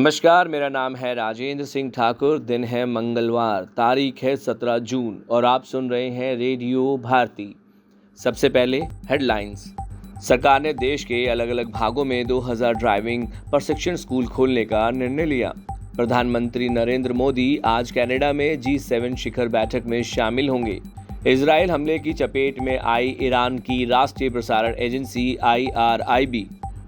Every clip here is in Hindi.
नमस्कार, मेरा नाम है राजेंद्र सिंह ठाकुर। दिन है मंगलवार, तारीख है 17 जून और आप सुन रहे हैं रेडियो भारती। सबसे पहले हेडलाइंस। सरकार ने देश के अलग अलग भागों में 2000 ड्राइविंग प्रशिक्षण स्कूल खोलने का निर्णय लिया। प्रधानमंत्री नरेंद्र मोदी आज कनाडा में G7 शिखर बैठक में शामिल होंगे। इजरायल हमले की चपेट में आई ईरान की राष्ट्रीय प्रसारण एजेंसी IRIB।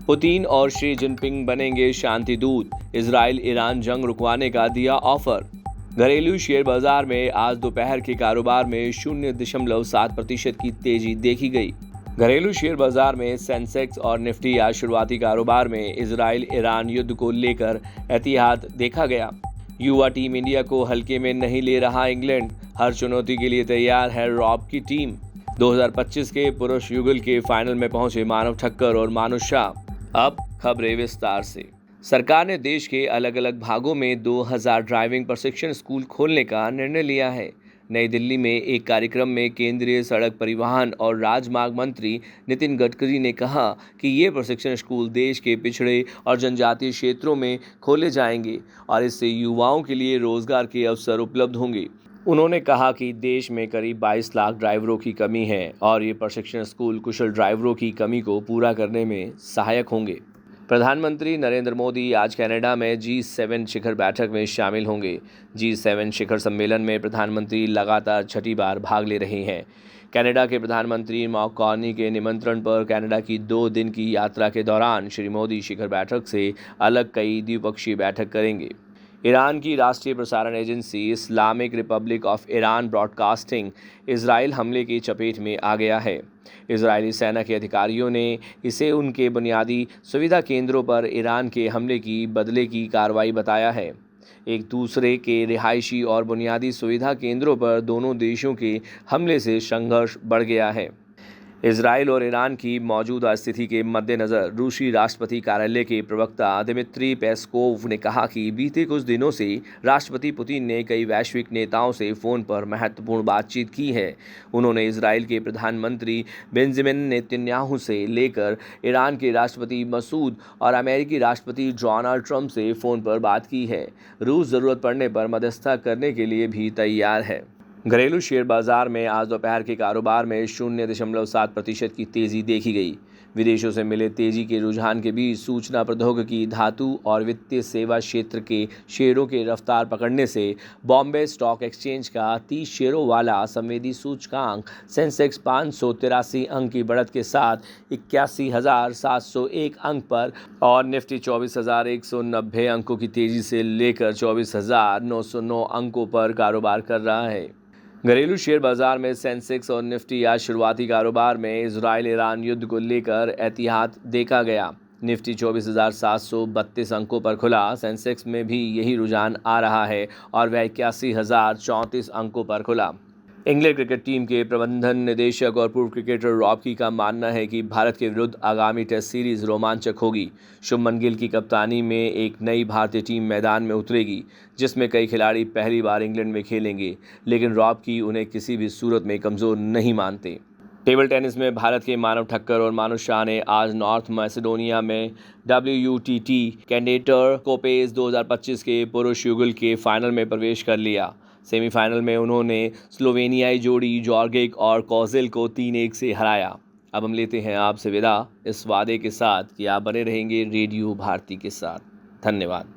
पुतिन और शी जिनपिंग बनेंगे शांति दूत। इजराइल ईरान जंग रुकवाने का दिया ऑफर। घरेलू शेयर बाजार में आज दोपहर के कारोबार में 0.7% की तेजी देखी गई। घरेलू शेयर बाजार में सेंसेक्स और निफ्टी आज शुरुआती कारोबार में इजराइल ईरान युद्ध को लेकर एहतियात देखा गया। युवा टीम इंडिया को हल्के में नहीं ले रहा इंग्लैंड। हर चुनौती के लिए तैयार है रॉब की टीम। 2025 के पुरुष युगल के फाइनल में पहुंचे मानव ठक्कर और मानुष शाह। अब खबरें विस्तार से। सरकार ने देश के अलग अलग भागों में 2000 ड्राइविंग प्रशिक्षण स्कूल खोलने का निर्णय लिया है। नई दिल्ली में एक कार्यक्रम में केंद्रीय सड़क परिवहन और राजमार्ग मंत्री नितिन गडकरी ने कहा कि ये प्रशिक्षण स्कूल देश के पिछड़े और जनजातीय क्षेत्रों में खोले जाएंगे और इससे युवाओं के लिए रोजगार के अवसर उपलब्ध होंगे। उन्होंने कहा कि देश में करीब 22 लाख ड्राइवरों की कमी है और ये प्रशिक्षण स्कूल कुशल ड्राइवरों की कमी को पूरा करने में सहायक होंगे। प्रधानमंत्री नरेंद्र मोदी आज कनाडा में G7 शिखर बैठक में शामिल होंगे। G7 शिखर सम्मेलन में प्रधानमंत्री लगातार छठी बार भाग ले रहे हैं। कनाडा के प्रधानमंत्री मार्क कार्नी के निमंत्रण पर कनाडा की 2 दिन की यात्रा के दौरान श्री मोदी शिखर बैठक से अलग कई द्विपक्षीय बैठक करेंगे। ईरान की राष्ट्रीय प्रसारण agency Islamic Republic of Iran broadcasting Israel हमले की चपेट में आ गया है। इजरायली सेना के अधिकारियों ने इसे उनके बुनियादी सुविधा केंद्रों पर ईरान के हमले की बदले की कार्रवाई बताया है। एक दूसरे के रिहायशी और बुनियादी सुविधा केंद्रों पर दोनों देशों के हमले से संघर्ष बढ़ गया है। इजराइल और ईरान की मौजूदा स्थिति के मद्देनज़र रूसी राष्ट्रपति कार्यालय के प्रवक्ता दिमित्री पेस्कोव ने कहा कि बीते कुछ दिनों से राष्ट्रपति पुतिन ने कई वैश्विक नेताओं से फ़ोन पर महत्वपूर्ण बातचीत की है। उन्होंने इजराइल के प्रधानमंत्री बेंजामिन नेतन्याहू से लेकर ईरान के राष्ट्रपति मसूद और अमेरिकी राष्ट्रपति डोनाल्ड ट्रंप से फ़ोन पर बात की है। रूस ज़रूरत पड़ने पर मध्यस्थता करने के लिए भी तैयार है। घरेलू शेयर बाजार में आज दोपहर के कारोबार में 0.7% की तेजी देखी गई। विदेशों से मिले तेजी के रुझान के बीच सूचना प्रौद्योगिकी, धातु और वित्तीय सेवा क्षेत्र के शेयरों के रफ्तार पकड़ने से बॉम्बे स्टॉक एक्सचेंज का 30 शेयरों वाला संवेदी सूचकांक सेंसेक्स 583 अंक की बढ़त के साथ 81,701 अंक पर और निफ्टी 24,190 अंकों की तेजी से लेकर 24,909 अंकों पर कारोबार कर रहा है। घरेलू शेयर बाजार में सेंसेक्स और निफ्टी आज शुरुआती कारोबार में इजराइल ईरान युद्ध को लेकर एहतियात देखा गया। निफ्टी 24,732 अंकों पर खुला। सेंसेक्स में भी यही रुझान आ रहा है और वह 81,034 अंकों पर खुला। इंग्लैंड क्रिकेट टीम के प्रबंधन निदेशक और पूर्व क्रिकेटर रॉब की का मानना है कि भारत के विरुद्ध आगामी टेस्ट सीरीज रोमांचक होगी। शुभमन गिल की कप्तानी में एक नई भारतीय टीम मैदान में उतरेगी, जिसमें कई खिलाड़ी पहली बार इंग्लैंड में खेलेंगे, लेकिन रॉब की उन्हें किसी भी सूरत में कमज़ोर नहीं मानते। टेबल टेनिस में भारत के मानव ठक्कर और मानुष शाह ने आज नॉर्थ मैसेडोनिया में WTT कैंडिडेट कोपेज 2025 के पुरुष युगल के फाइनल में प्रवेश कर लिया। सेमीफाइनल में उन्होंने स्लोवेनियाई जोड़ी जॉर्गिक और कॉजेल को 3-1 से हराया। अब हम लेते हैं आपसे विदा इस वादे के साथ कि आप बने रहेंगे रेडियो भारती के साथ। धन्यवाद।